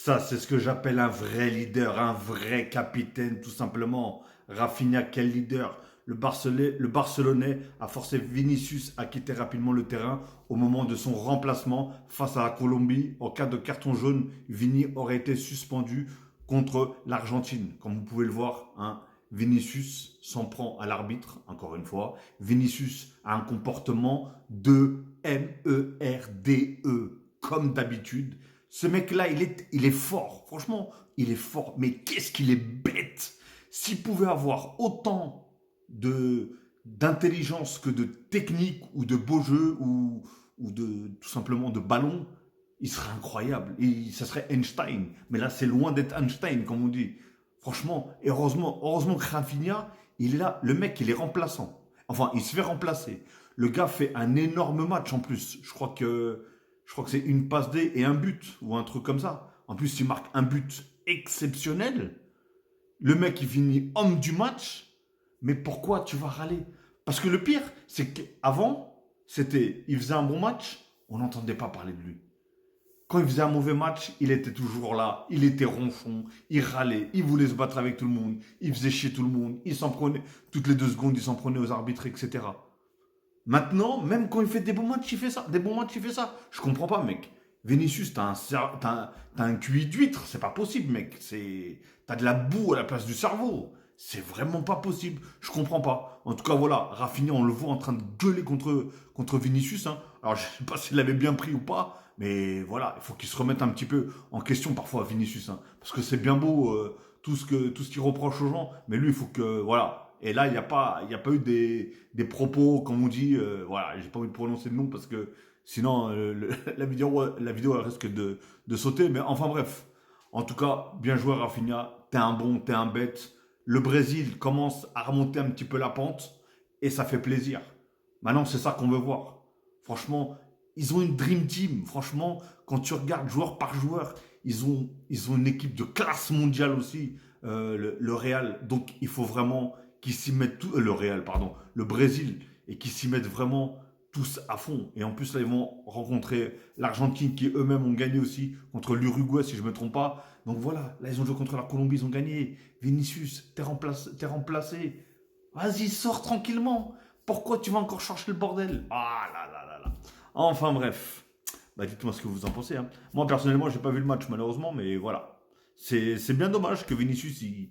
Ça, c'est ce que j'appelle un vrai leader, un vrai capitaine, tout simplement. Rafinha, quel leader. Le Barcelonais a forcé Vinicius à quitter rapidement le terrain au moment de son remplacement face à la Colombie. En cas de carton jaune, Vini aurait été suspendu contre l'Argentine. Comme vous pouvez le voir, hein, Vinicius s'en prend à l'arbitre, encore une fois. Vinicius a un comportement de MERDE, comme d'habitude. Ce mec-là, il est fort. Franchement, il est fort. Mais qu'est-ce qu'il est bête. S'il pouvait avoir autant d'intelligence que de technique ou de beau jeu ou de tout simplement de ballon, il serait incroyable. Ça serait Einstein. Mais là, c'est loin d'être Einstein, comme on dit. Franchement, heureusement que Rafinha, il est là. Le mec, il est remplaçant. Enfin, il se fait remplacer. Le gars fait un énorme match en plus. Je crois que c'est une passe D et un but, ou un truc comme ça. En plus, il marque un but exceptionnel. Le mec, il finit homme du match. Mais pourquoi tu vas râler? Parce que le pire, c'est qu'avant, il faisait un bon match, on n'entendait pas parler de lui. Quand il faisait un mauvais match, il était toujours là, il était ronchon, il râlait, il voulait se battre avec tout le monde, il faisait chier tout le monde, il s'en prenait, toutes les 2 secondes, il s'en prenait aux arbitres, etc. Maintenant, même quand il fait des bons matchs, il fait ça. Des bons matchs, il fait ça. Je comprends pas, mec. Vinicius, t'as un QI d'huître. C'est pas possible, mec. T'as de la boue à la place du cerveau. C'est vraiment pas possible. Je comprends pas. En tout cas, voilà. Rafinha, on le voit en train de gueuler contre Vinicius, hein. Alors, je sais pas s'il l'avait bien pris ou pas. Mais voilà, il faut qu'il se remette un petit peu en question parfois, Vinicius, hein. Parce que c'est bien beau tout ce qu'il reproche aux gens. Mais lui, il faut que. Voilà. Et là, il y a pas eu des propos, comme on dit, voilà, j'ai pas envie de prononcer le nom parce que sinon la vidéo elle risque de sauter. Mais enfin bref, en tout cas, bien joué Rafinha, t'es un bon, t'es un bête. Le Brésil commence à remonter un petit peu la pente et ça fait plaisir. Maintenant, c'est ça qu'on veut voir. Franchement, ils ont une dream team. Franchement, quand tu regardes joueur par joueur, ils ont une équipe de classe mondiale aussi, le Real. Donc, il faut vraiment qu'ils s'y mettent tout, le Real, pardon, le Brésil, et qu'ils s'y mettent vraiment tous à fond. Et en plus, là, ils vont rencontrer l'Argentine qui eux-mêmes ont gagné aussi contre l'Uruguay, si je ne me trompe pas. Donc voilà, là, ils ont joué contre la Colombie, ils ont gagné. Vinicius, t'es remplacé. Vas-y, sors tranquillement. Pourquoi tu vas encore chercher le bordel? Ah là là là là. Enfin bref. Bah, dites-moi ce que vous en pensez, hein. Moi, personnellement, j'ai pas vu le match, malheureusement, mais voilà. C'est bien dommage que Vinicius, il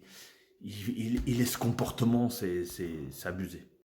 ait ce comportement, c'est abusé.